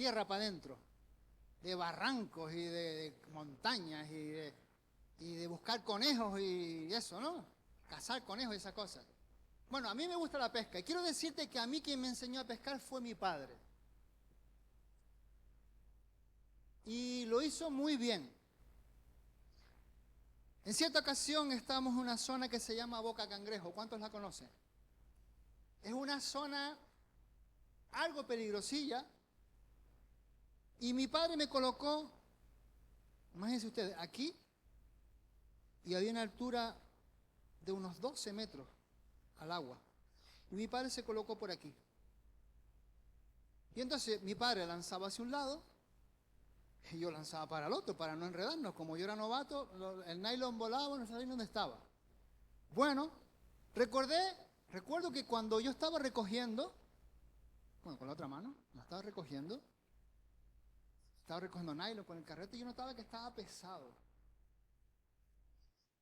tierra para adentro, de barrancos y de montañas y de buscar conejos y eso, ¿no? Cazar conejos y esas cosas. Bueno, a mí me gusta la pesca y quiero decirte que a mí quien me enseñó a pescar fue mi padre. Y lo hizo muy bien. En cierta ocasión estábamos en una zona que se llama Boca Cangrejo. ¿Cuántos la conocen? Es una zona algo peligrosilla. Y mi padre me colocó, imagínense ustedes, aquí y había una altura de unos 12 metros al agua. Y mi padre se colocó por aquí. Y entonces mi padre lanzaba hacia un lado y yo lanzaba para el otro, para no enredarnos. Como yo era novato, el nylon volaba, no sabía dónde estaba. Bueno, recuerdo que cuando yo estaba recogiendo, bueno, con la otra mano, la estaba recogiendo nylon con el carrete y yo notaba que estaba pesado.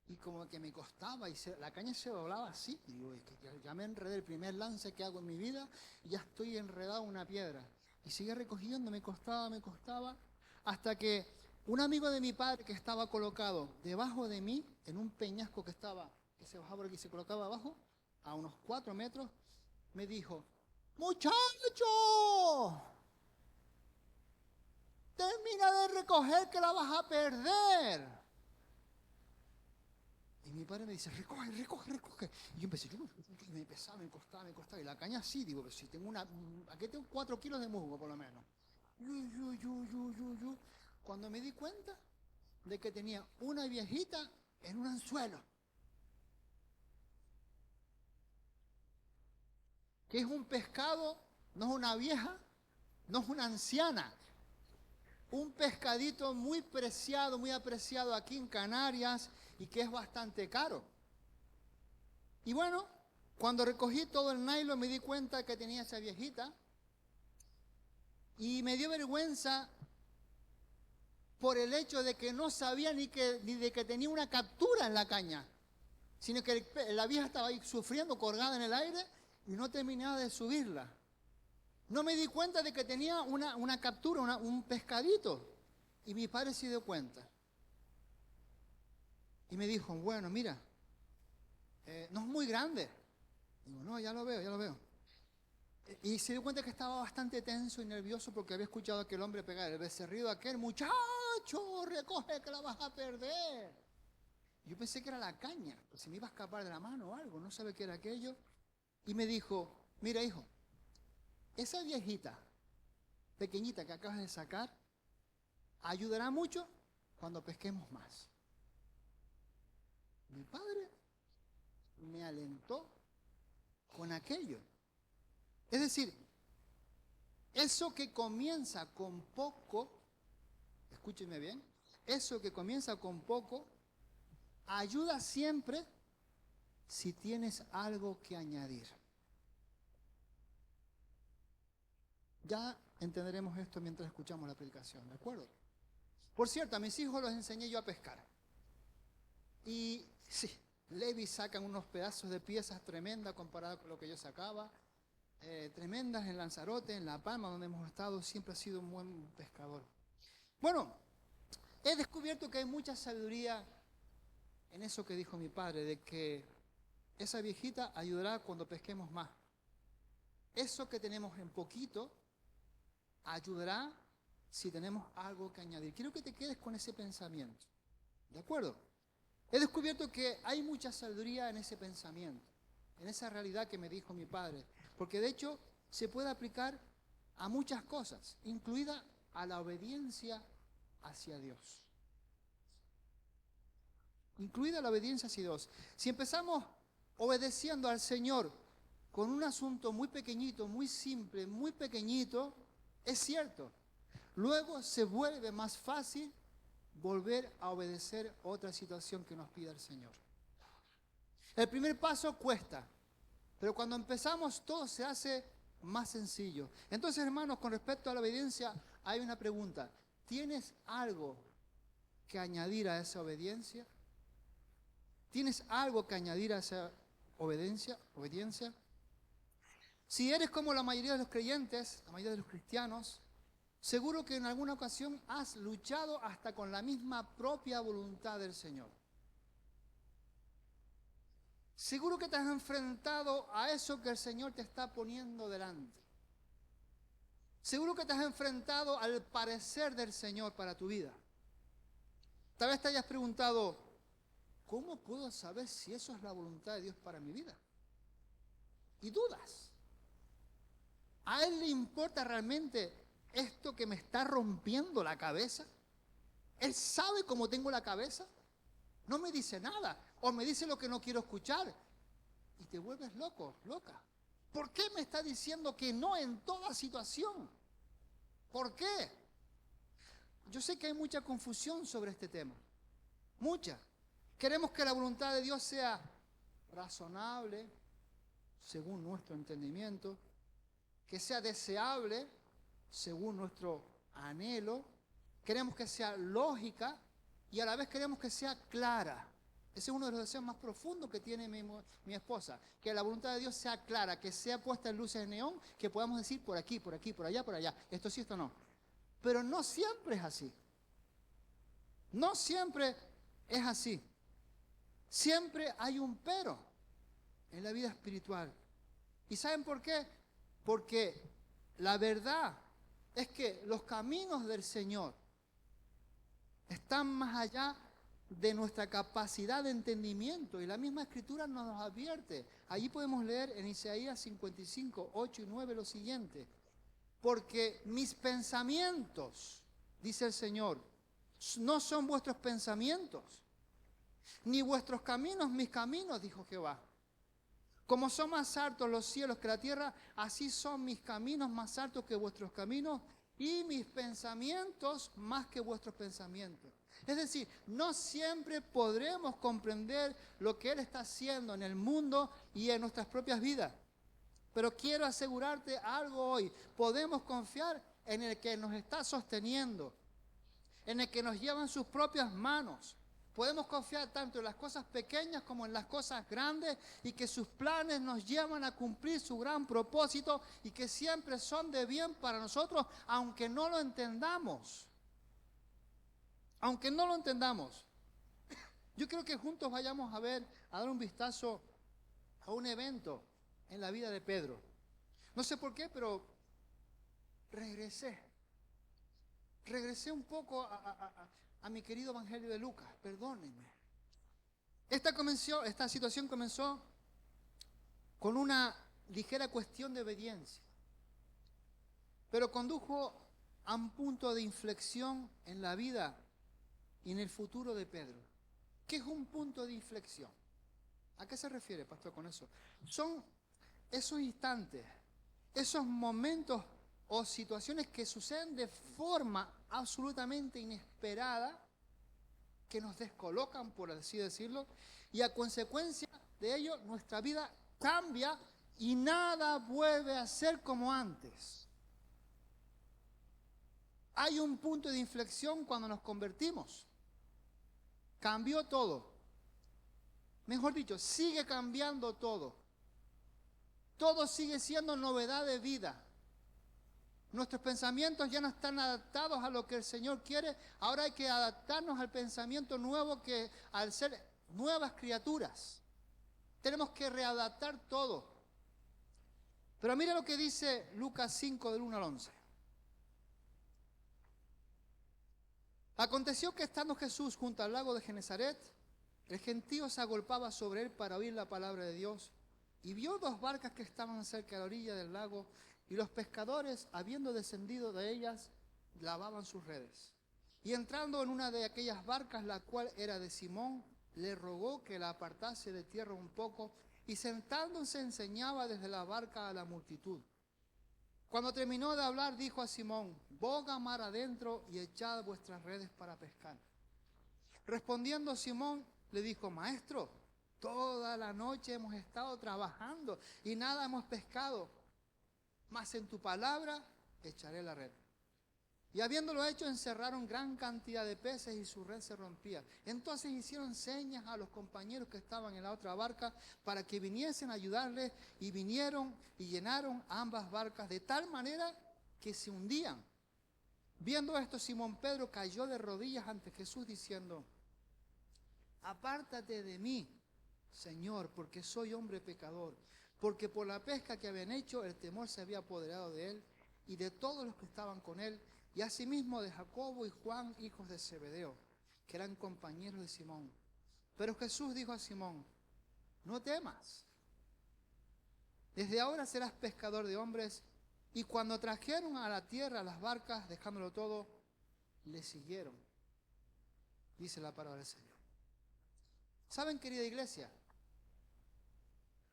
Y como que me costaba y la caña se doblaba así. Y digo, es que ya me enredé el primer lance que hago en mi vida y ya estoy enredado en una piedra. Y sigue recogiendo, me costaba, hasta que un amigo de mi padre que estaba colocado debajo de mí, en un peñasco que se bajaba por aquí y se colocaba abajo, a unos 4 metros, me dijo, muchacho, termina de recoger que la vas a perder. Y mi padre me dice, recoge. Y yo empecé, y me pesaba, me costaba. Y la caña sí, digo, pues si tengo aquí tengo 4 kilos de musgo por lo menos. Yu. Cuando me di cuenta de que tenía una viejita en un anzuelo, que es un pescado, no es una vieja, no es una anciana, un pescadito muy preciado, muy apreciado aquí en Canarias y que es bastante caro. Y bueno, cuando recogí todo el nylon me di cuenta que tenía esa viejita y me dio vergüenza por el hecho de que no sabía ni de que tenía una captura en la caña, sino que la vieja estaba ahí sufriendo, colgada en el aire y no terminaba de subirla. No me di cuenta de que tenía una captura, un pescadito. Y mi padre se dio cuenta. Y me dijo, bueno, mira, no es muy grande. Digo, no, ya lo veo. Y se dio cuenta que estaba bastante tenso y nervioso porque había escuchado a aquel hombre pegar el becerrido a aquel muchacho, recoge que la vas a perder. Yo pensé que era la caña, que se me iba a escapar de la mano o algo, no sabe qué era aquello. Y me dijo, mira hijo, esa viejita pequeñita que acabas de sacar ayudará mucho cuando pesquemos más. Mi padre me alentó con aquello. Es decir, eso que comienza con poco, escúcheme bien, eso que comienza con poco, ayuda siempre si tienes algo que añadir. Ya entenderemos esto mientras escuchamos la predicación, ¿de acuerdo? Por cierto, a mis hijos los enseñé yo a pescar. Y sí, Levi sacan unos pedazos de piezas tremendas comparadas con lo que yo sacaba. Tremendas en Lanzarote, en La Palma, donde hemos estado, siempre ha sido un buen pescador. Bueno, he descubierto que hay mucha sabiduría en eso que dijo mi padre, de que esa viejita ayudará cuando pesquemos más. Eso que tenemos en poquito ayudará si tenemos algo que añadir. Quiero que te quedes con ese pensamiento, ¿de acuerdo? He descubierto que hay mucha sabiduría en ese pensamiento, en esa realidad que me dijo mi padre, porque de hecho se puede aplicar a muchas cosas, incluida a la obediencia hacia Dios. Incluida la obediencia hacia Dios. Si empezamos obedeciendo al Señor con un asunto muy pequeñito, muy simple, muy pequeñito, es cierto. Luego se vuelve más fácil volver a obedecer otra situación que nos pida el Señor. El primer paso cuesta, pero cuando empezamos todo se hace más sencillo. Entonces, hermanos, con respecto a la obediencia, hay una pregunta. ¿Tienes algo que añadir a esa obediencia? ¿Tienes algo que añadir a esa obediencia? Si eres como la mayoría de los creyentes, la mayoría de los cristianos, Seguro que en alguna ocasión has luchado hasta con la misma propia voluntad del Señor. Seguro que te has enfrentado a eso que el Señor te está poniendo delante. Seguro que te has enfrentado al parecer del Señor para tu vida. Tal vez te hayas preguntado, ¿cómo puedo saber si eso es la voluntad de Dios para mi vida? Y dudas. ¿A Él le importa realmente esto que me está rompiendo la cabeza? ¿Él sabe cómo tengo la cabeza? No me dice nada, o me dice lo que no quiero escuchar. Y te vuelves loco, loca. ¿Por qué me está diciendo que no en toda situación? ¿Por qué? Yo sé que hay mucha confusión sobre este tema. Mucha. Queremos que la voluntad de Dios sea razonable, según nuestro entendimiento, que sea deseable, según nuestro anhelo. Queremos que sea lógica y a la vez queremos que sea clara. Ese es uno de los deseos más profundos que tiene mi esposa, que la voluntad de Dios sea clara, que sea puesta en luces de neón, que podamos decir por aquí, por allá, esto sí, esto no. Pero no siempre es así. No siempre es así. Siempre hay un pero en la vida espiritual. ¿Y saben por qué? Porque la verdad es que los caminos del Señor están más allá de nuestra capacidad de entendimiento. Y la misma Escritura nos advierte. Allí podemos leer en Isaías 55, 8 y 9 lo siguiente. Porque mis pensamientos, dice el Señor, no son vuestros pensamientos, ni vuestros caminos mis caminos, dijo Jehová. Como son más altos los cielos que la tierra, así son mis caminos más altos que vuestros caminos y mis pensamientos más que vuestros pensamientos. Es decir, no siempre podremos comprender lo que Él está haciendo en el mundo y en nuestras propias vidas. Pero quiero asegurarte algo hoy. Podemos confiar en el que nos está sosteniendo, en el que nos lleva en sus propias manos. Podemos confiar tanto en las cosas pequeñas como en las cosas grandes y que sus planes nos llevan a cumplir su gran propósito y que siempre son de bien para nosotros, aunque no lo entendamos. Aunque no lo entendamos. Yo creo que juntos vayamos a dar un vistazo a un evento en la vida de Pedro. No sé por qué, pero regresé un poco a mi querido Evangelio de Lucas, perdónenme. Esta situación comenzó con una ligera cuestión de obediencia, pero condujo a un punto de inflexión en la vida y en el futuro de Pedro. ¿Qué es un punto de inflexión? ¿A qué se refiere, pastor, con eso? Son esos instantes, esos momentos o situaciones que suceden de forma absolutamente inesperada, que nos descolocan, por así decirlo, y a consecuencia de ello nuestra vida cambia y nada vuelve a ser como antes. Hay un punto de inflexión cuando nos convertimos. Cambió todo. Mejor dicho, sigue cambiando todo. Todo sigue siendo novedad de vida. Nuestros pensamientos ya no están adaptados a lo que el Señor quiere. Ahora hay que adaptarnos al pensamiento nuevo, que al ser nuevas criaturas, tenemos que readaptar todo. Pero mira lo que dice Lucas 5, del 1 al 11. Aconteció que estando Jesús junto al lago de Genesaret, el gentío se agolpaba sobre él para oír la palabra de Dios, y vio dos barcas que estaban cerca de la orilla del lago, y los pescadores, habiendo descendido de ellas, lavaban sus redes. Y entrando en una de aquellas barcas, la cual era de Simón, le rogó que la apartase de tierra un poco, y sentándose enseñaba desde la barca a la multitud. Cuando terminó de hablar, dijo a Simón: boga mar adentro y echad vuestras redes para pescar. Respondiendo Simón, le dijo: Maestro, toda la noche hemos estado trabajando y nada hemos pescado, mas en tu palabra echaré la red. Y habiéndolo hecho, encerraron gran cantidad de peces y su red se rompía. Entonces hicieron señas a los compañeros que estaban en la otra barca para que viniesen a ayudarles, y vinieron y llenaron ambas barcas de tal manera que se hundían. Viendo esto, Simón Pedro cayó de rodillas ante Jesús diciendo: apártate de mí, Señor, porque soy hombre pecador. Porque por la pesca que habían hecho, el temor se había apoderado de él y de todos los que estaban con él, y asimismo de Jacobo y Juan, hijos de Zebedeo, que eran compañeros de Simón. Pero Jesús dijo a Simón: no temas, desde ahora serás pescador de hombres. Y cuando trajeron a la tierra las barcas, dejándolo todo, le siguieron. Dice la palabra del Señor. ¿Saben, querida iglesia?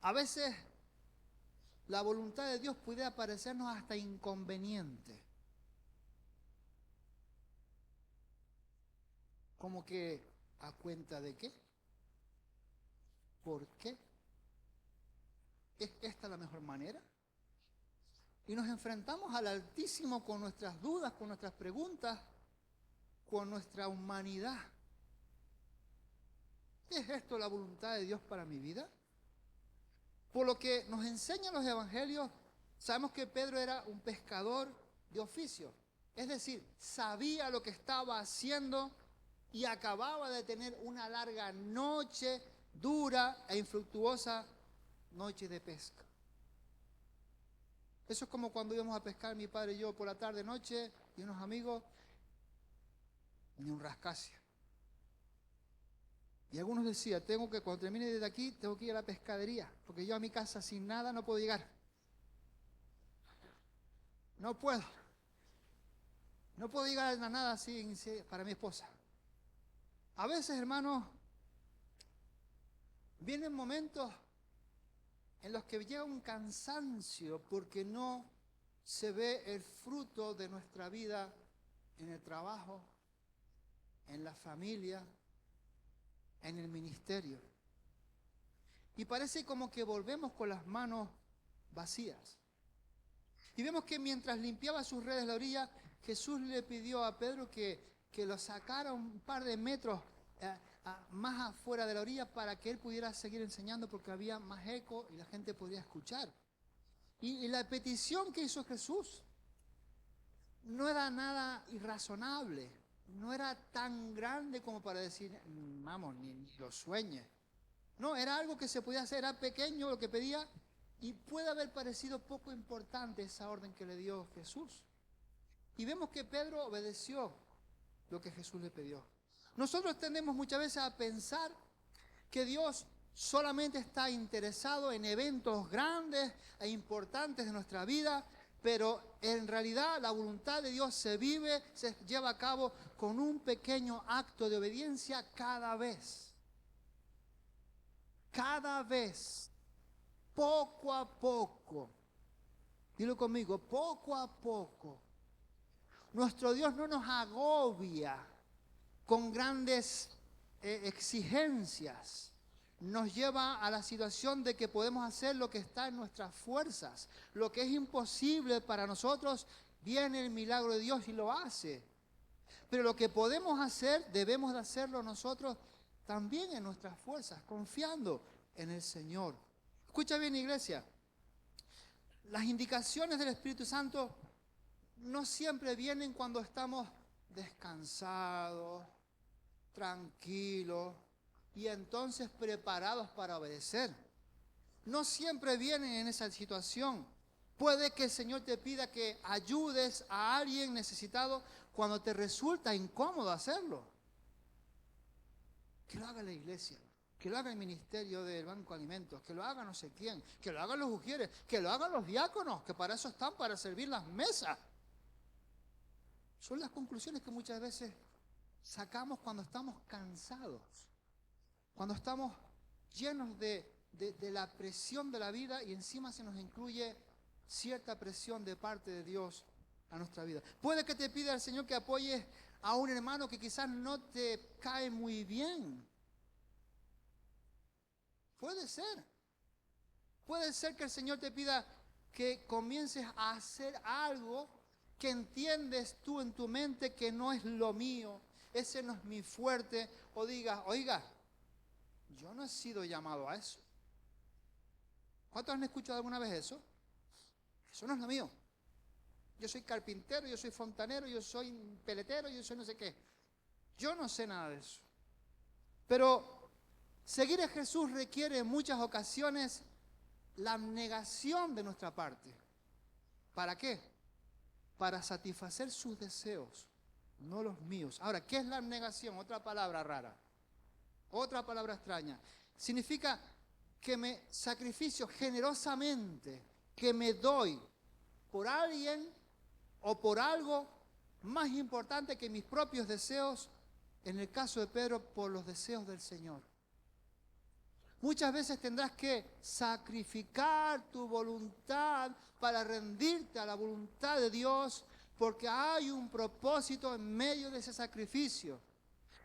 A veces la voluntad de Dios puede parecernos hasta inconveniente. Como que, ¿a cuenta de qué? ¿Por qué? ¿Es esta la mejor manera? Y nos enfrentamos al Altísimo con nuestras dudas, con nuestras preguntas, con nuestra humanidad. ¿Es esto la voluntad de Dios para mi vida? Por lo que nos enseñan los evangelios, sabemos que Pedro era un pescador de oficio. Es decir, sabía lo que estaba haciendo y acababa de tener una larga noche, dura e infructuosa noche de pesca. Eso es como cuando íbamos a pescar mi padre y yo por la tarde, noche, y unos amigos, ni un rascasia. Y algunos decían, cuando termine de aquí, tengo que ir a la pescadería, porque yo a mi casa sin nada no puedo llegar. No puedo. No puedo llegar a nada así para mi esposa. A veces, hermanos, vienen momentos en los que llega un cansancio porque no se ve el fruto de nuestra vida en el trabajo, en la familia, en el ministerio. Y parece como que volvemos con las manos vacías. Y vemos que mientras limpiaba sus redes a la orilla, Jesús le pidió a Pedro que lo sacara un par de metros más afuera de la orilla para que él pudiera seguir enseñando, porque había más eco y la gente podría escuchar. Y la petición que hizo Jesús no era nada irrazonable, no era tan grande como para decir, vamos, ni lo sueñe. No, era algo que se podía hacer, era pequeño lo que pedía, y puede haber parecido poco importante esa orden que le dio Jesús. Y vemos que Pedro obedeció lo que Jesús le pidió. Nosotros tendemos muchas veces a pensar que Dios solamente está interesado en eventos grandes e importantes de nuestra vida, pero en realidad la voluntad de Dios se lleva a cabo con un pequeño acto de obediencia cada vez. Cada vez, poco a poco. Dilo conmigo, poco a poco. Nuestro Dios no nos agobia con grandes exigencias. Nos lleva a la situación de que podemos hacer lo que está en nuestras fuerzas. Lo que es imposible para nosotros, viene el milagro de Dios y lo hace. Pero lo que podemos hacer, debemos de hacerlo nosotros también en nuestras fuerzas, confiando en el Señor. Escucha bien, iglesia. Las indicaciones del Espíritu Santo no siempre vienen cuando estamos descansados, tranquilos y entonces preparados para obedecer. No siempre vienen en esa situación. Puede que el Señor te pida que ayudes a alguien necesitado cuando te resulta incómodo hacerlo. Que lo haga la iglesia, que lo haga el ministerio del Banco de Alimentos, que lo haga no sé quién, que lo hagan los ujieres, que lo hagan los diáconos, que para eso están, para servir las mesas. Son las conclusiones que muchas veces sacamos cuando estamos cansados, cuando estamos llenos de la presión de la vida y encima se nos incluye cierta presión de parte de Dios a nuestra vida. Puede que te pida el Señor que apoyes a un hermano que quizás no te cae muy bien. Puede ser. Puede ser que el Señor te pida que comiences a hacer algo que entiendes tú en tu mente que no es lo mío, ese no es mi fuerte, o digas, oiga, yo no he sido llamado a eso. ¿Cuántos han escuchado alguna vez eso? Eso no es lo mío. yo soy carpintero, yo soy fontanero, yo soy peletero, yo soy no sé qué. Yo no sé nada de eso. Pero seguir a Jesús requiere en muchas ocasiones la abnegación de nuestra parte. ¿Para qué? Para satisfacer sus deseos, no los míos. Ahora, ¿qué es la abnegación? Otra palabra rara, otra palabra extraña. Significa que me sacrificio generosamente, que me doy por alguien o por algo más importante que mis propios deseos, en el caso de Pedro, por los deseos del Señor. Muchas veces tendrás que sacrificar tu voluntad para rendirte a la voluntad de Dios, porque hay un propósito en medio de ese sacrificio.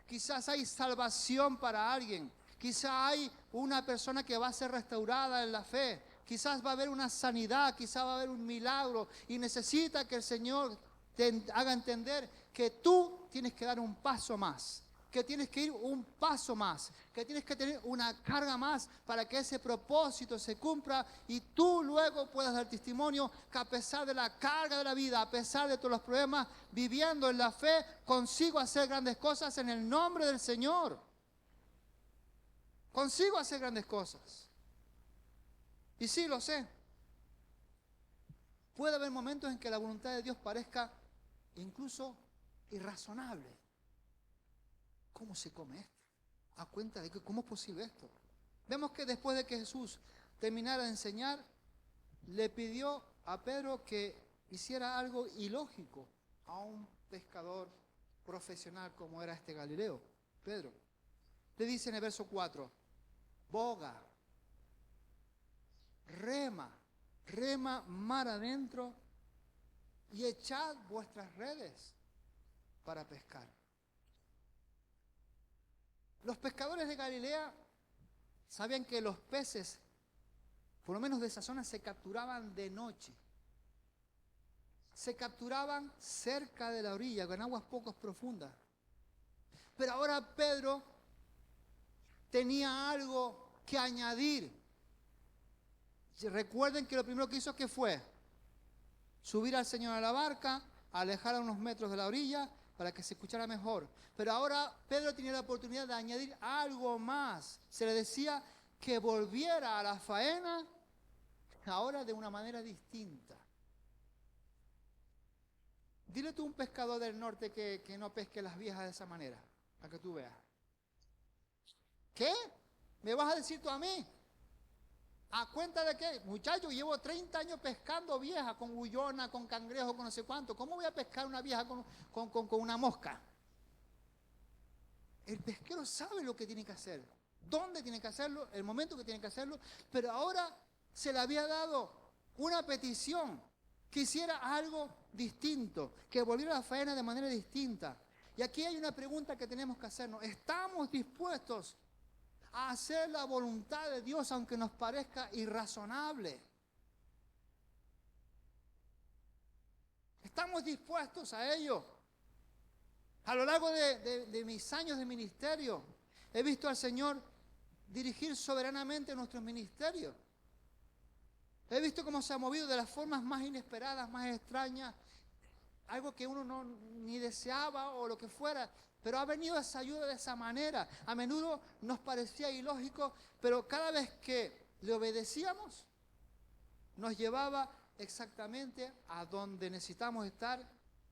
Quizás hay salvación para alguien, quizás hay una persona que va a ser restaurada en la fe, quizás va a haber una sanidad, quizás va a haber un milagro y necesita que el Señor te haga entender que tú tienes que dar un paso más, que tienes que ir un paso más, que tienes que tener una carga más para que ese propósito se cumpla y tú luego puedas dar testimonio que a pesar de la carga de la vida, a pesar de todos los problemas, viviendo en la fe, consigo hacer grandes cosas en el nombre del Señor. Consigo hacer grandes cosas. Y sí, lo sé. Puede haber momentos en que la voluntad de Dios parezca incluso irrazonable. ¿Cómo se come esto? A cuenta de que, ¿cómo es posible esto? Vemos que después de que Jesús terminara de enseñar, le pidió a Pedro que hiciera algo ilógico a un pescador profesional como era este Galileo, Pedro. Le dice en el verso 4, boga, rema mar adentro y echad vuestras redes para pescar. Los pescadores de Galilea sabían que los peces, por lo menos de esa zona, se capturaban de noche. Se capturaban cerca de la orilla, con aguas poco profundas. Pero ahora Pedro tenía algo que añadir. Recuerden que lo primero que hizo, ¿qué fue? Subir al Señor a la barca, alejar a unos metros de la orilla para que se escuchara mejor. Pero ahora Pedro tenía la oportunidad de añadir algo más. Se le decía que volviera a la faena, ahora de una manera distinta. Dile tú a un pescador del norte que no pesque las viejas de esa manera, para que tú veas. ¿Qué? ¿Me vas a decir tú a mí? ¿A cuenta de qué? Muchacho, llevo 30 años pescando vieja, con bullona, con cangrejo, con no sé cuánto. ¿Cómo voy a pescar una vieja con una mosca? El pesquero sabe lo que tiene que hacer, dónde tiene que hacerlo, el momento que tiene que hacerlo, pero ahora se le había dado una petición, que hiciera algo distinto, que volviera a la faena de manera distinta. Y aquí hay una pregunta que tenemos que hacernos. ¿Estamos dispuestos a hacer la voluntad de Dios aunque nos parezca irrazonable? ¿Estamos dispuestos a ello? A lo largo de mis años de ministerio, he visto al Señor dirigir soberanamente nuestros ministerios. He visto cómo se ha movido de las formas más inesperadas, más extrañas, algo que uno ni deseaba o lo que fuera, pero ha venido esa ayuda de esa manera. A menudo nos parecía ilógico, pero cada vez que le obedecíamos, nos llevaba exactamente a donde necesitamos estar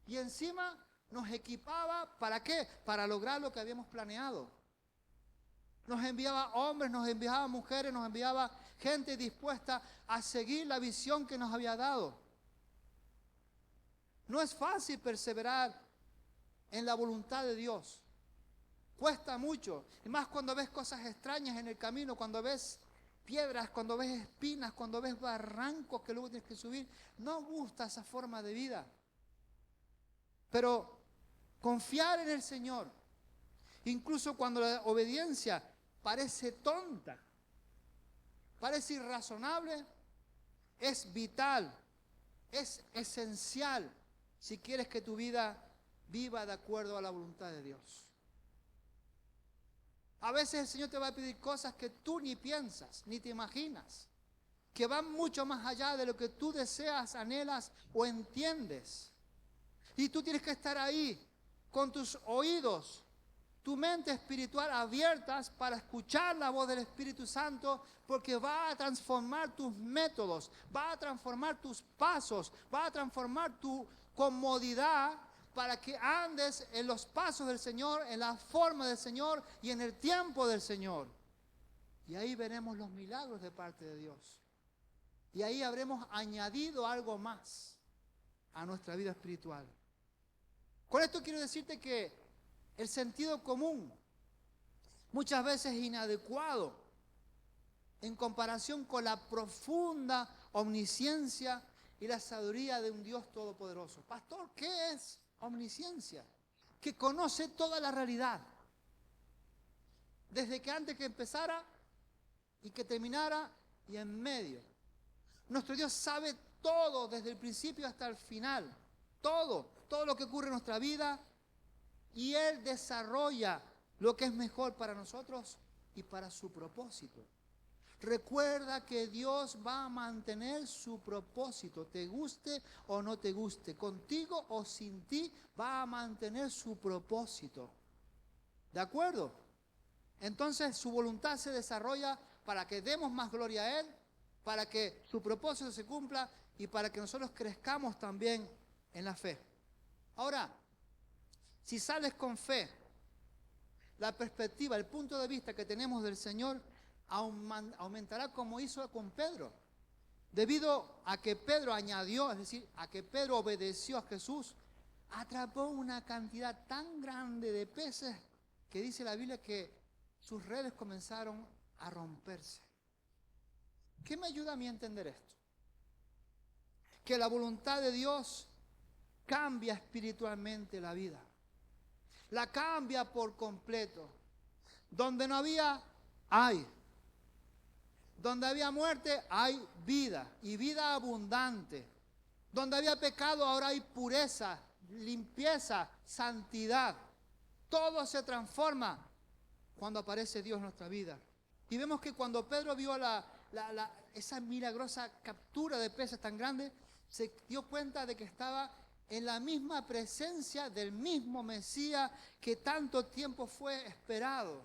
y encima nos equipaba, ¿para qué? Para lograr lo que habíamos planeado. Nos enviaba hombres, nos enviaba mujeres, nos enviaba gente dispuesta a seguir la visión que nos había dado. No es fácil perseverar en la voluntad de Dios. Cuesta mucho. Y más cuando ves cosas extrañas en el camino, cuando ves piedras, cuando ves espinas, cuando ves barrancos que luego tienes que subir. No gusta esa forma de vida. Pero confiar en el Señor, incluso cuando la obediencia parece tonta, parece irrazonable, es vital, es esencial si quieres que tu vida viva de acuerdo a la voluntad de Dios. A veces el Señor te va a pedir cosas que tú ni piensas, ni te imaginas. que van mucho más allá de lo que tú deseas, anhelas o entiendes. Y tú tienes que estar ahí con tus oídos, tu mente espiritual abiertas para escuchar la voz del Espíritu Santo, porque va a transformar tus métodos, va a transformar tus pasos, va a transformar tu comodidad para que andes en los pasos del Señor, en la forma del Señor y en el tiempo del Señor. Y ahí veremos los milagros de parte de Dios. Y ahí habremos añadido algo más a nuestra vida espiritual. Con esto quiero decirte que el sentido común muchas veces es inadecuado en comparación con la profunda omnisciencia y la sabiduría de un Dios todopoderoso. Pastor, ¿qué es omnisciencia? Que conoce toda la realidad, desde que antes que empezara y que terminara y en medio. Nuestro Dios sabe todo, desde el principio hasta el final, todo lo que ocurre en nuestra vida, y Él desarrolla lo que es mejor para nosotros y para su propósito. Recuerda que Dios va a mantener su propósito, te guste o no te guste, contigo o sin ti, va a mantener su propósito. ¿De acuerdo? Entonces su voluntad se desarrolla para que demos más gloria a Él, para que su propósito se cumpla y para que nosotros crezcamos también en la fe. Ahora, si sales con fe, la perspectiva, el punto de vista que tenemos del Señor aumentará como hizo con Pedro. Debido a que Pedro añadió, es decir, a que Pedro obedeció a Jesús, atrapó una cantidad tan grande de peces que dice la Biblia que sus redes comenzaron a romperse. ¿Qué me ayuda a mí a entender esto? Que la voluntad de Dios cambia espiritualmente la vida. La cambia por completo. Donde no había, hay. Donde había muerte, hay vida, y vida abundante. Donde había pecado, ahora hay pureza, limpieza, santidad. Todo se transforma cuando aparece Dios en nuestra vida. Y vemos que cuando Pedro vio esa milagrosa captura de peces tan grande, se dio cuenta de que estaba en la misma presencia del mismo Mesías que tanto tiempo fue esperado.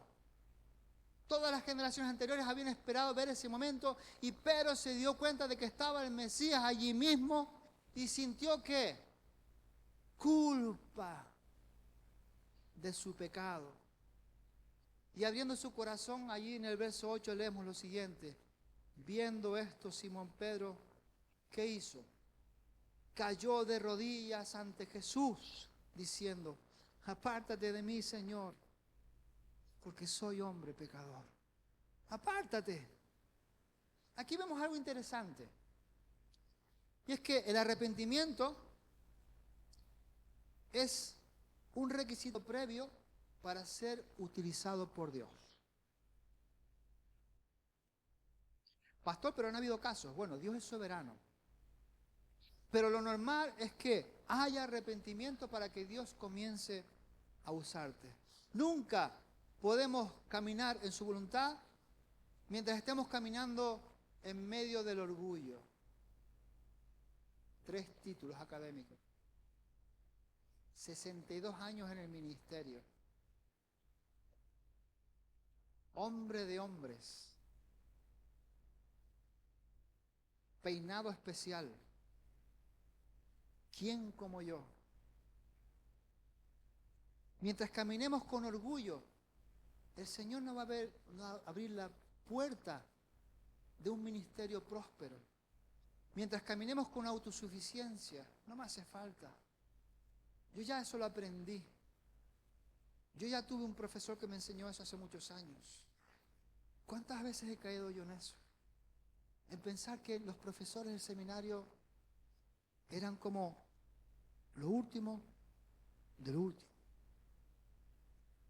Todas las generaciones anteriores habían esperado ver ese momento, y Pedro se dio cuenta de que estaba el Mesías allí mismo y sintió que culpa de su pecado. Y abriendo su corazón, allí en el verso 8 leemos lo siguiente: viendo esto, Simón Pedro, ¿qué hizo? Cayó de rodillas ante Jesús, diciendo: apártate de mí, Señor, porque soy hombre pecador. Apártate. Aquí vemos algo interesante. Y es que el arrepentimiento es un requisito previo para ser utilizado por Dios. Pastor, pero no ha habido casos. Bueno, Dios es soberano. Pero lo normal es que haya arrepentimiento para que Dios comience a usarte. Nunca podemos caminar en su voluntad mientras estemos caminando en medio del orgullo. 3 títulos académicos. 62 años en el ministerio. Hombre de hombres. Peinado especial. ¿Quién como yo? Mientras caminemos con orgullo, el Señor no va a abrir la puerta de un ministerio próspero. Mientras caminemos con autosuficiencia, no me hace falta. Yo ya eso lo aprendí. Yo ya tuve un profesor que me enseñó eso hace muchos años. ¿Cuántas veces he caído yo en eso? En pensar que los profesores del seminario eran como lo último de lo último.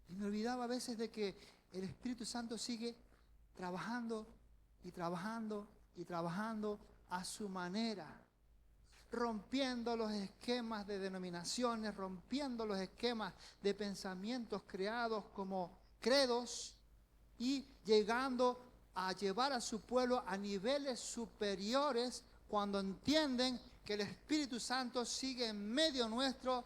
Y me olvidaba a veces de que el Espíritu Santo sigue trabajando y trabajando y trabajando a su manera, rompiendo los esquemas de denominaciones, rompiendo los esquemas de pensamientos creados como credos y llegando a llevar a su pueblo a niveles superiores cuando entienden que el Espíritu Santo sigue en medio nuestro,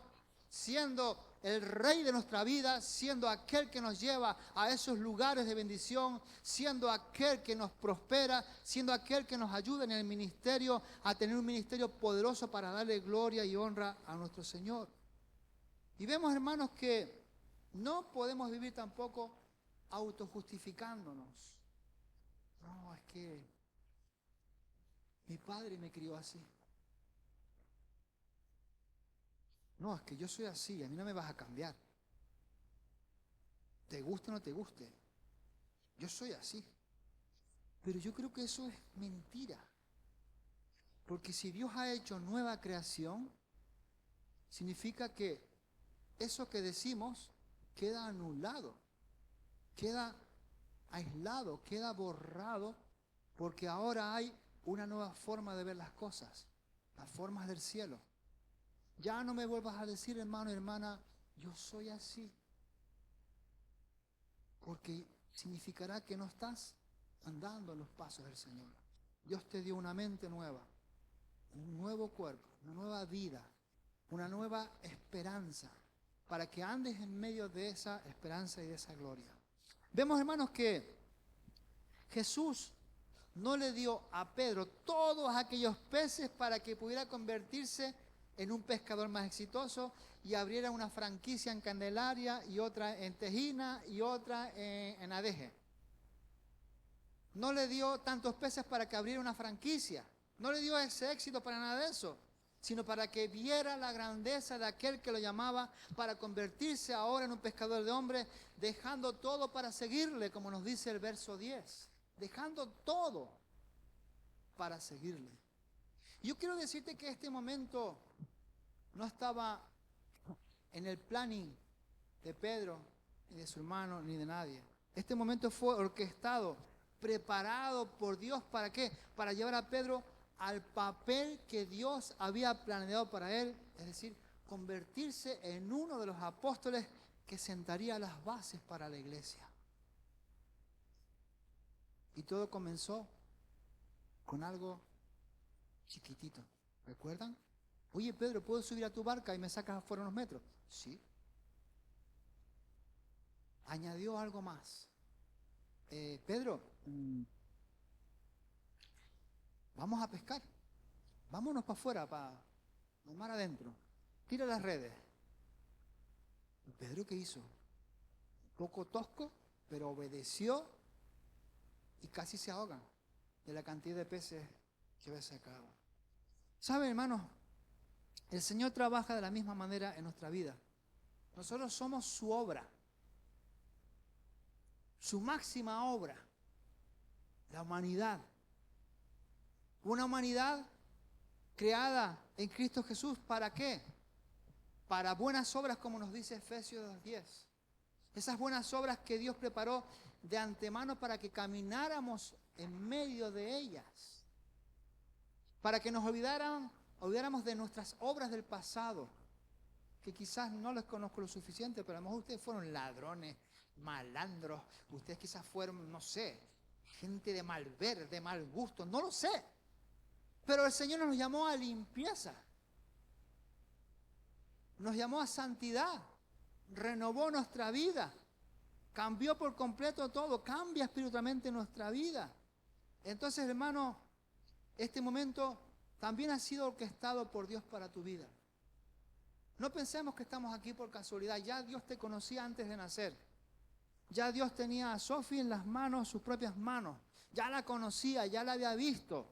siendo el Rey de nuestra vida, siendo aquel que nos lleva a esos lugares de bendición, siendo aquel que nos prospera, siendo aquel que nos ayuda en el ministerio, a tener un ministerio poderoso para darle gloria y honra a nuestro Señor. Y vemos, hermanos, que no podemos vivir tampoco autojustificándonos. No, es que mi padre me crió así. No, es que yo soy así, a mí no me vas a cambiar. Te guste o no te guste, yo soy así. Pero yo creo que eso es mentira. Porque si Dios ha hecho nueva creación, significa que eso que decimos queda anulado, queda aislado, queda borrado, porque ahora hay una nueva forma de ver las cosas, las formas del cielo. Ya no me vuelvas a decir, hermano y hermana, yo soy así. Porque significará que no estás andando en los pasos del Señor. Dios te dio una mente nueva, un nuevo cuerpo, una nueva vida, una nueva esperanza, para que andes en medio de esa esperanza y de esa gloria. Vemos, hermanos, que Jesús no le dio a Pedro todos aquellos peces para que pudiera convertirse en un pescador más exitoso y abriera una franquicia en Candelaria y otra en Tejina y otra en Adeje. No le dio tantos peces para que abriera una franquicia. No le dio ese éxito para nada de eso, sino para que viera la grandeza de aquel que lo llamaba para convertirse ahora en un pescador de hombres, dejando todo para seguirle, como nos dice el verso 10. Dejando todo para seguirle. Yo quiero decirte que este momento no estaba en el planning de Pedro, ni de su hermano, ni de nadie. Este momento fue orquestado, preparado por Dios. ¿Para qué? Para llevar a Pedro al papel que Dios había planeado para él, es decir, convertirse en uno de los apóstoles que sentaría las bases para la iglesia. Y todo comenzó con algo chiquitito. ¿Recuerdan? Oye, Pedro, ¿puedo subir a tu barca y me sacas afuera unos metros? Sí. Añadió algo más. Pedro, vamos a pescar. Vámonos para afuera, para el mar adentro. Tira las redes. ¿Y Pedro qué hizo? Un poco tosco, pero obedeció y casi se ahogan de la cantidad de peces que había sacado. ¿Saben, hermanos? El Señor trabaja de la misma manera en nuestra vida. Nosotros somos su obra, su máxima obra, la humanidad. Una humanidad creada en Cristo Jesús, ¿para qué? Para buenas obras, como nos dice Efesios 2:10. Esas buenas obras que Dios preparó de antemano para que camináramos en medio de ellas. Para que nos olvidáramos de nuestras obras del pasado, que quizás no les conozco lo suficiente, pero a lo mejor ustedes fueron ladrones, malandros, ustedes quizás fueron, no sé, gente de mal ver, de mal gusto, no lo sé. Pero el Señor nos llamó a limpieza, nos llamó a santidad, renovó nuestra vida, cambió por completo todo, cambia espiritualmente nuestra vida. Entonces, hermano, este momento también ha sido orquestado por Dios para tu vida. No pensemos que estamos aquí por casualidad. Ya Dios te conocía antes de nacer. Ya Dios tenía a Sofía en las manos, sus propias manos. Ya la conocía, ya la había visto.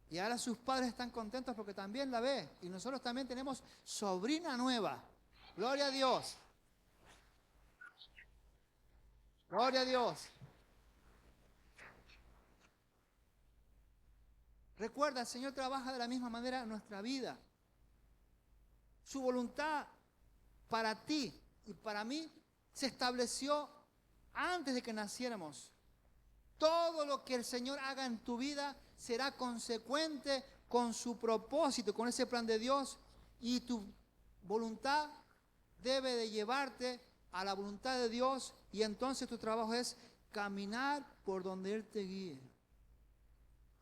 Y ahora sus padres están contentos porque también la ve. Y nosotros también tenemos sobrina nueva. Gloria a Dios. Gloria a Dios. Recuerda, el Señor trabaja de la misma manera en nuestra vida. Su voluntad para ti y para mí se estableció antes de que naciéramos. Todo lo que el Señor haga en tu vida será consecuente con su propósito, con ese plan de Dios, y tu voluntad debe de llevarte a la voluntad de Dios, y entonces tu trabajo es caminar por donde Él te guíe.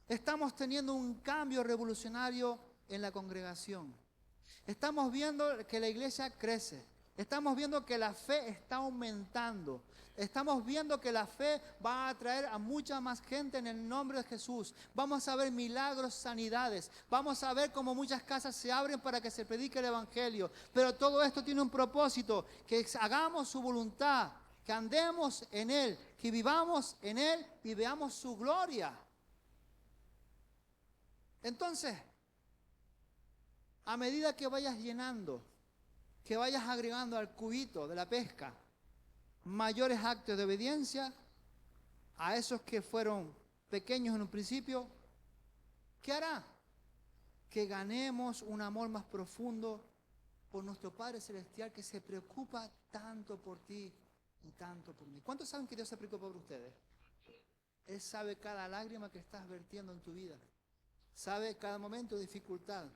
Estamos teniendo un cambio revolucionario en la congregación. Estamos viendo que la iglesia crece. Estamos viendo que la fe está aumentando. Estamos viendo que la fe va a atraer a mucha más gente en el nombre de Jesús. Vamos a ver milagros, sanidades. Vamos a ver cómo muchas casas se abren para que se predique el Evangelio. Pero todo esto tiene un propósito, que hagamos su voluntad, que andemos en Él, que vivamos en Él y veamos su gloria. Entonces, a medida que vayas llenando, que vayas agregando al cubito de la pesca mayores actos de obediencia a esos que fueron pequeños en un principio, ¿qué hará? Que ganemos un amor más profundo por nuestro Padre Celestial, que se preocupa tanto por ti y tanto por mí. ¿Cuántos saben que Dios se preocupa por ustedes? Él sabe cada lágrima que estás vertiendo en tu vida. Sabe cada momento de dificultad.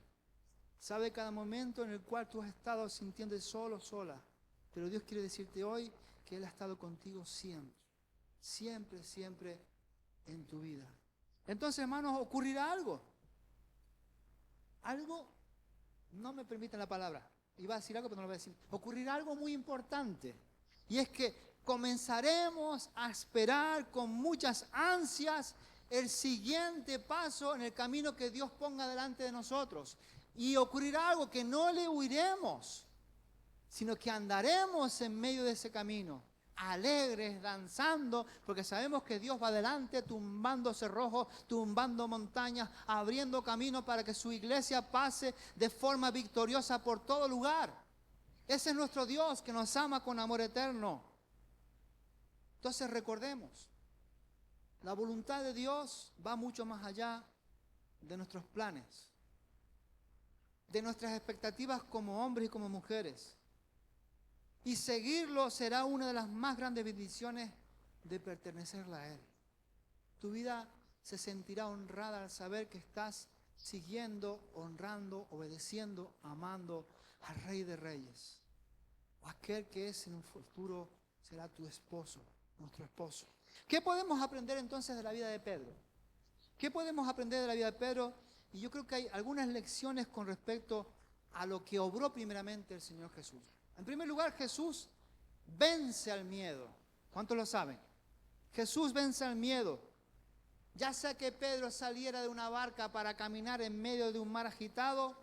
Sabe cada momento en el cual tú has estado sintiendo solo, sola. Pero Dios quiere decirte hoy que Él ha estado contigo siempre. Siempre, siempre en tu vida. Entonces, hermanos, ocurrirá algo. Algo, no me permiten la palabra. Iba a decir algo, pero no lo voy a decir. Ocurrirá algo muy importante. Y es que comenzaremos a esperar con muchas ansias el siguiente paso en el camino que Dios ponga delante de nosotros. Y ocurrirá algo que no le huiremos, sino que andaremos en medio de ese camino, alegres, danzando, porque sabemos que Dios va adelante, tumbando cerrojos, tumbando montañas, abriendo camino para que su iglesia pase de forma victoriosa por todo lugar. Ese es nuestro Dios que nos ama con amor eterno. Entonces recordemos, la voluntad de Dios va mucho más allá de nuestros planes, de nuestras expectativas como hombres y como mujeres. Y seguirlo será una de las más grandes bendiciones de pertenecerle a Él. Tu vida se sentirá honrada al saber que estás siguiendo, honrando, obedeciendo, amando al Rey de Reyes. O aquel que es en un futuro será tu esposo, nuestro esposo. ¿Qué podemos aprender entonces de la vida de Pedro? ¿Qué podemos aprender de la vida de Pedro? Y yo creo que hay algunas lecciones con respecto a lo que obró primeramente el Señor Jesús. En primer lugar, Jesús vence al miedo. ¿Cuántos lo saben? Jesús vence al miedo. Ya sea que Pedro saliera de una barca para caminar en medio de un mar agitado,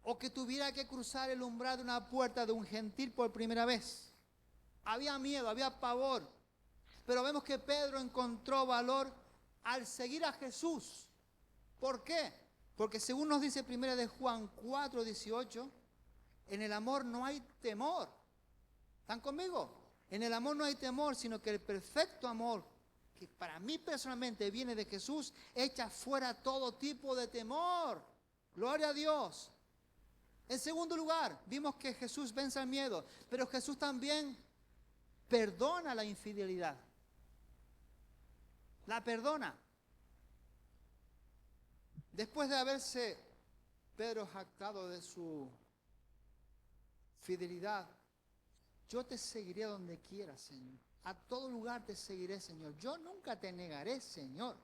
o que tuviera que cruzar el umbral de una puerta de un gentil por primera vez. Había miedo, había pavor. Pero vemos que Pedro encontró valor al seguir a Jesús. ¿Por qué? Porque según nos dice 1 de Juan 4:18, en el amor no hay temor. ¿Están conmigo? En el amor no hay temor, sino que el perfecto amor, que para mí personalmente viene de Jesús, echa fuera todo tipo de temor. Gloria a Dios. En segundo lugar, vimos que Jesús vence al miedo, pero Jesús también perdona la infidelidad. La perdona. Después de haberse Pedro jactado de su fidelidad, yo te seguiré donde quieras, Señor. A todo lugar te seguiré, Señor. Yo nunca te negaré, Señor.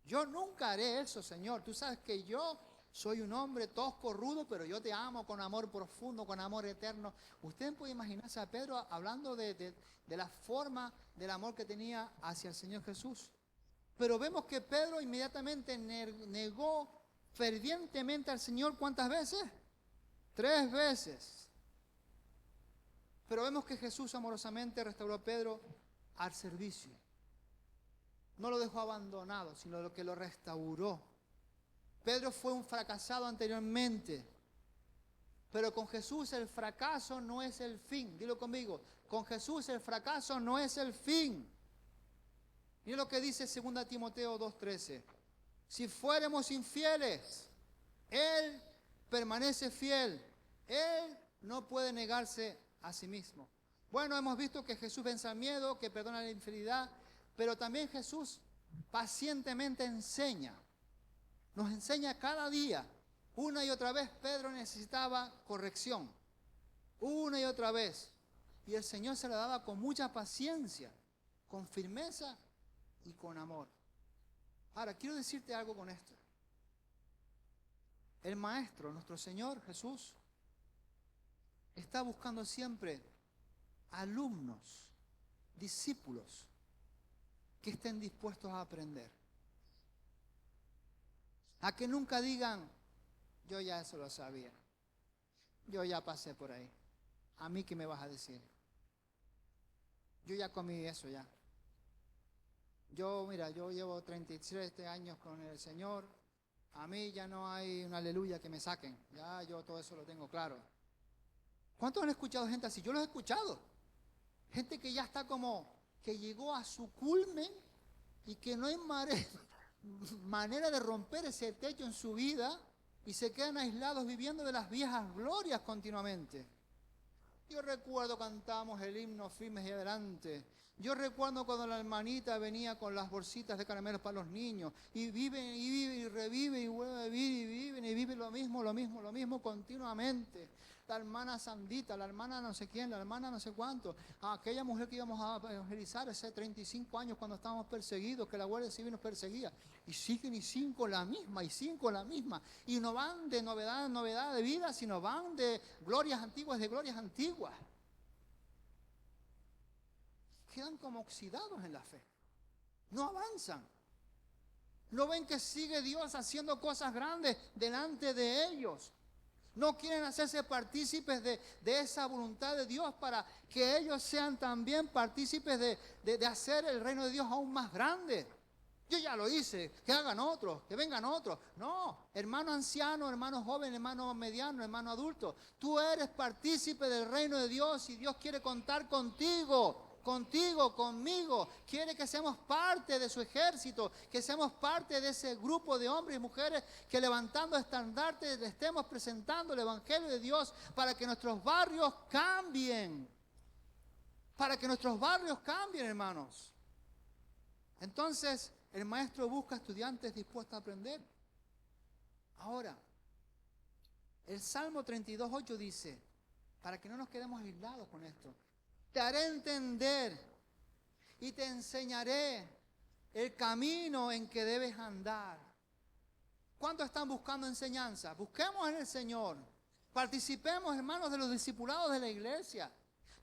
Yo nunca haré eso, Señor. Tú sabes que yo soy un hombre tosco, rudo, pero yo te amo con amor profundo, con amor eterno. Usted puede imaginarse a Pedro hablando de la forma del amor que tenía hacia el Señor Jesús. Pero vemos que Pedro inmediatamente negó fervientemente al Señor. ¿Cuántas veces? 3 veces. Pero vemos que Jesús amorosamente restauró a Pedro al servicio. No lo dejó abandonado, sino que lo restauró. Pedro fue un fracasado anteriormente, pero con Jesús el fracaso no es el fin. Dilo conmigo, con Jesús el fracaso no es el fin. Mira lo que dice 2 Timoteo 2:13. Si fuéramos infieles, Él permanece fiel. Él no puede negarse a sí mismo. Bueno, hemos visto que Jesús vence al miedo, que perdona la infidelidad, pero también Jesús pacientemente enseña. Nos enseña cada día. Una y otra vez Pedro necesitaba corrección. Una y otra vez. Y el Señor se la daba con mucha paciencia, con firmeza y con amor. Ahora, quiero decirte algo con esto. El Maestro, nuestro Señor Jesús, está buscando siempre alumnos, discípulos, que estén dispuestos a aprender. A que nunca digan, yo ya eso lo sabía, yo ya pasé por ahí, ¿a mí qué me vas a decir? Yo ya comí eso ya. Yo llevo 37 años con el Señor, a mí ya no hay un aleluya que me saquen, ya yo todo eso lo tengo claro. ¿Cuántos han escuchado gente así? Yo los he escuchado. Gente que ya está como, que llegó a su culmen y que no hay manera de romper ese techo en su vida y se quedan aislados viviendo de las viejas glorias continuamente. Yo recuerdo cantábamos el himno Firmes y Adelante. Yo recuerdo cuando la hermanita venía con las bolsitas de caramelos para los niños y viven y vive y revive y vuelve a vivir y viven y vive lo mismo continuamente. La hermana Sandita, la hermana no sé quién, la hermana no sé cuánto, aquella mujer que íbamos a evangelizar hace 35 años cuando estábamos perseguidos, que la Guardia Civil nos perseguía, y siguen y siguen con la misma, y no van de novedad en novedad de vida, sino van de glorias antiguas, quedan como oxidados en la fe, no avanzan, no ven que sigue Dios haciendo cosas grandes delante de ellos. No quieren hacerse partícipes de esa voluntad de Dios para que ellos sean también partícipes de hacer el reino de Dios aún más grande. Yo ya lo hice, que hagan otros, que vengan otros. No, hermano anciano, hermano joven, hermano mediano, hermano adulto, tú eres partícipe del reino de Dios y Dios quiere contar contigo, conmigo. Quiere que seamos parte de su ejército, que seamos parte de ese grupo de hombres y mujeres que levantando estandartes le estemos presentando el Evangelio de Dios para que nuestros barrios cambien. Para que nuestros barrios cambien, hermanos. Entonces, el Maestro busca estudiantes dispuestos a aprender. Ahora, el Salmo 32:8 dice, para que no nos quedemos aislados con esto, te haré entender y te enseñaré el camino en que debes andar. ¿Cuántos están buscando enseñanza? Busquemos en el Señor. Participemos, hermanos, de los discipulados de la iglesia.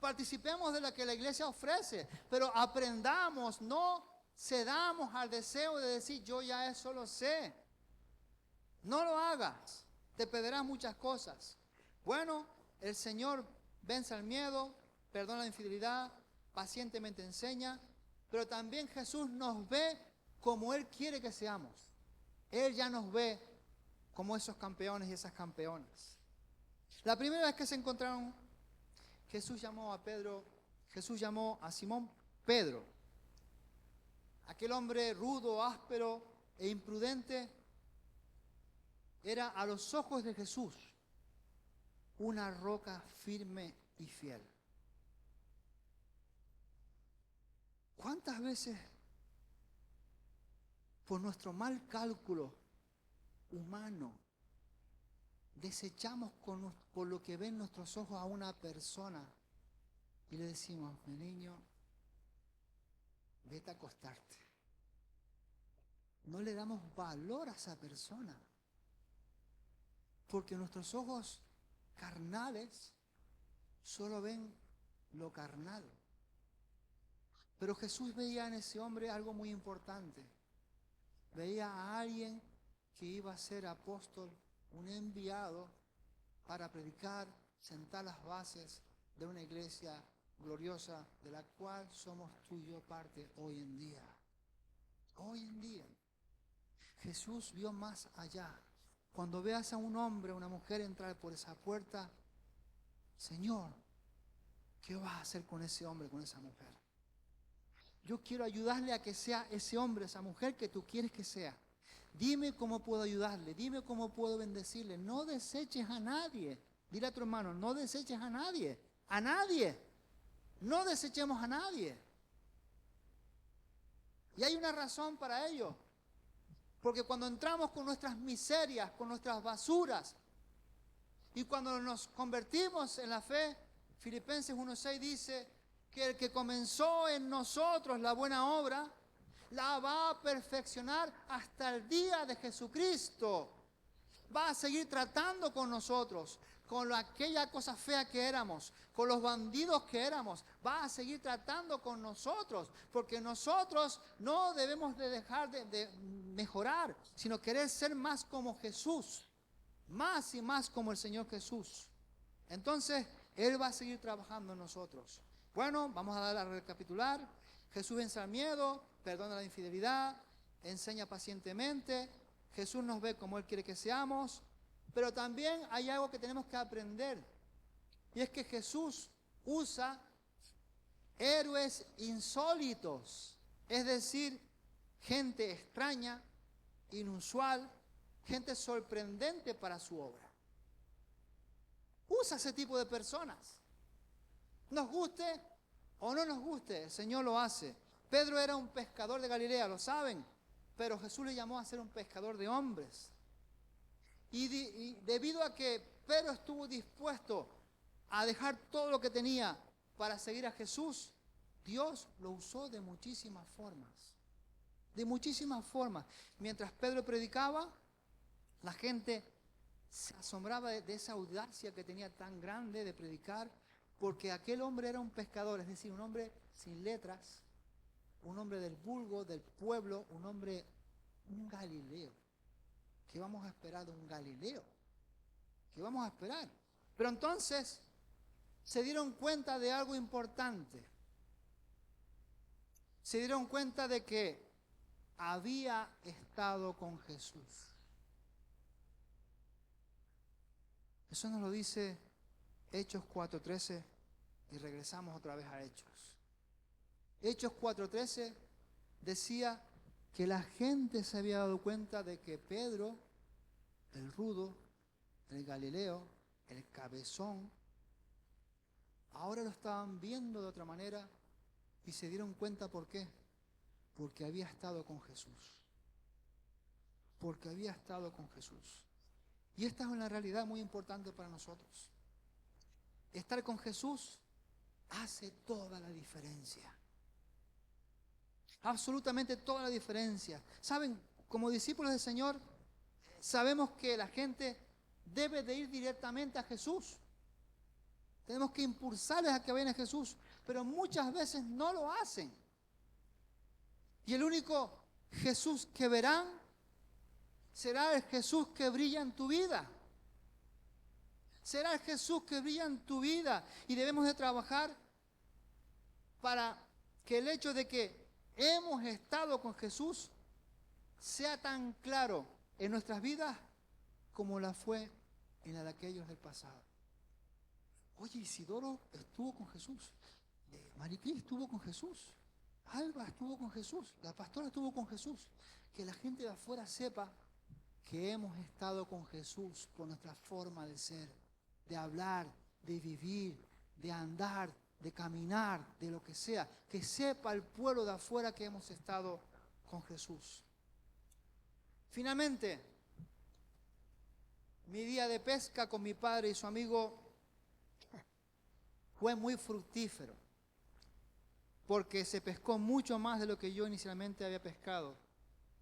Participemos de lo que la iglesia ofrece. Pero aprendamos, no cedamos al deseo de decir, yo ya eso lo sé. No lo hagas. Te pedirán muchas cosas. Bueno, el Señor vence al miedo, perdona la infidelidad, pacientemente enseña, pero también Jesús nos ve como Él quiere que seamos. Él ya nos ve como esos campeones y esas campeonas. La primera vez que se encontraron, Jesús llamó a Simón Pedro. Aquel hombre rudo, áspero e imprudente era a los ojos de Jesús una roca firme y fiel. ¿Cuántas veces por nuestro mal cálculo humano desechamos por lo que ven nuestros ojos a una persona y le decimos, mi niño, vete a acostarte? No le damos valor a esa persona porque nuestros ojos carnales solo ven lo carnal. Pero Jesús veía en ese hombre algo muy importante. Veía a alguien que iba a ser apóstol, un enviado para predicar, sentar las bases de una iglesia gloriosa de la cual somos tú y yo parte hoy en día. Hoy en día. Jesús vio más allá. Cuando veas a un hombre o una mujer entrar por esa puerta, Señor, ¿qué vas a hacer con ese hombre, con esa mujer? Yo quiero ayudarle a que sea ese hombre, esa mujer que tú quieres que sea. Dime cómo puedo ayudarle, dime cómo puedo bendecirle. No deseches a nadie. Dile a tu hermano, no deseches a nadie. A nadie. No desechemos a nadie. Y hay una razón para ello. Porque cuando entramos con nuestras miserias, con nuestras basuras, y cuando nos convertimos en la fe, Filipenses 1:6 dice que el que comenzó en nosotros la buena obra, la va a perfeccionar hasta el día de Jesucristo. Va a seguir tratando con nosotros, con aquella cosa fea que éramos, con los bandidos que éramos. Va a seguir tratando con nosotros, porque nosotros no debemos de dejar de mejorar, sino querer ser más como Jesús, más y más como el Señor Jesús. Entonces, Él va a seguir trabajando en nosotros. Bueno, vamos a dar a recapitular. Jesús vence al miedo, perdona la infidelidad, enseña pacientemente. Jesús nos ve como Él quiere que seamos, pero también hay algo que tenemos que aprender, y es que Jesús usa héroes insólitos, es decir, gente extraña, inusual, gente sorprendente para su obra. Usa ese tipo de personas. Nos guste o no nos guste, el Señor lo hace. Pedro era un pescador de Galilea, lo saben, pero Jesús le llamó a ser un pescador de hombres. Y debido a que Pedro estuvo dispuesto a dejar todo lo que tenía para seguir a Jesús, Dios lo usó de muchísimas formas. De muchísimas formas. Mientras Pedro predicaba, la gente se asombraba de esa audacia que tenía tan grande de predicar, porque aquel hombre era un pescador, es decir, un hombre sin letras, un hombre del vulgo, del pueblo, un Galileo. ¿Qué vamos a esperar de un Galileo? ¿Qué vamos a esperar? Pero entonces se dieron cuenta de algo importante. Se dieron cuenta de que había estado con Jesús. Eso nos lo dice Hechos 4:13 y regresamos otra vez a Hechos. Hechos 4:13 decía que la gente se había dado cuenta de que Pedro, el rudo, el Galileo, el cabezón, ahora lo estaban viendo de otra manera y se dieron cuenta ¿por qué? Porque había estado con Jesús. Porque había estado con Jesús. Y esta es una realidad muy importante para nosotros. Estar con Jesús hace toda la diferencia. Absolutamente toda la diferencia. Saben, como discípulos del Señor, sabemos que la gente debe de ir directamente a Jesús. Tenemos que impulsarles a que vayan a Jesús, pero muchas veces no lo hacen. Y el único Jesús que verán será el Jesús que brilla en tu vida. Será el Jesús que brilla en tu vida. Y debemos de trabajar para que el hecho de que hemos estado con Jesús sea tan claro en nuestras vidas como la fue en la de aquellos del pasado. Oye, Isidoro estuvo con Jesús, Maricruz estuvo con Jesús, Alba estuvo con Jesús, la pastora estuvo con Jesús. Que la gente de afuera sepa que hemos estado con Jesús por nuestra forma de ser, de hablar, de vivir, de andar, de caminar, de lo que sea. Que sepa el pueblo de afuera que hemos estado con Jesús. Finalmente, mi día de pesca con mi padre y su amigo fue muy fructífero, porque se pescó mucho más de lo que yo inicialmente había pescado.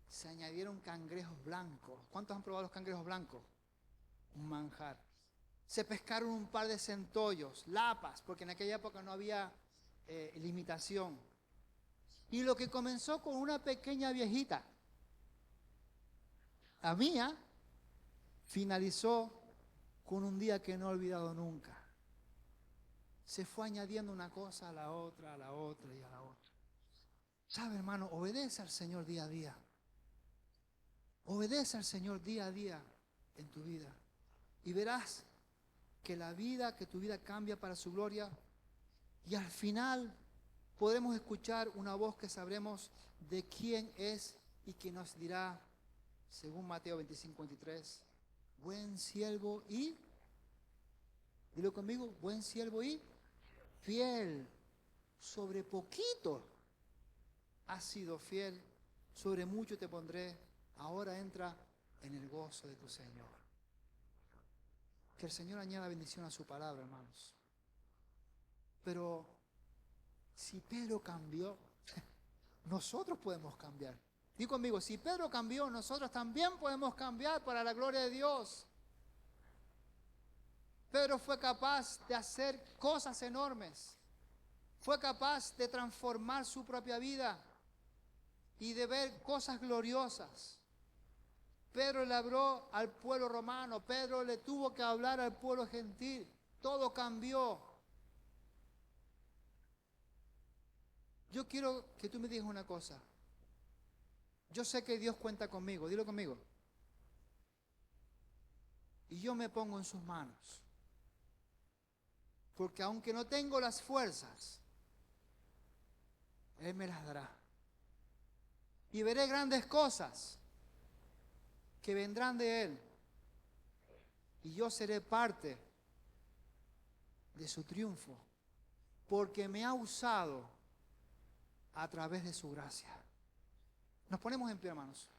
Se añadieron cangrejos blancos. ¿Cuántos han probado los cangrejos blancos? Un manjar. Se pescaron un par de centollos, lapas, porque en aquella época no había limitación. Y lo que comenzó con una pequeña viejita, la mía, finalizó con un día que no he olvidado nunca. Se fue añadiendo una cosa a la otra, a la otra y a la otra. ¿Sabe, hermano? Obedece al Señor día a día. Obedece al Señor día a día en tu vida. Y verás que tu vida cambia para su gloria. Y al final podremos escuchar una voz que sabremos de quién es y que nos dirá, según Mateo 25:23, buen siervo y, dilo conmigo, buen siervo y fiel. Sobre poquito has sido fiel, sobre mucho te pondré. Ahora entra en el gozo de tu Señor. Que el Señor añada bendición a su palabra, hermanos. Pero si Pedro cambió, nosotros podemos cambiar. Di conmigo, si Pedro cambió, nosotros también podemos cambiar para la gloria de Dios. Pedro fue capaz de hacer cosas enormes. Fue capaz de transformar su propia vida y de ver cosas gloriosas. Pedro le habló al pueblo romano, Pedro le tuvo que hablar al pueblo gentil. Todo cambió. Yo quiero que tú me digas una cosa. Yo sé que Dios cuenta conmigo, dilo conmigo. Y yo me pongo en sus manos. Porque aunque no tengo las fuerzas, Él me las dará. Y veré grandes cosas que vendrán de Él. Y yo seré parte de su triunfo. Porque me ha usado a través de su gracia. Nos ponemos en pie, hermanos.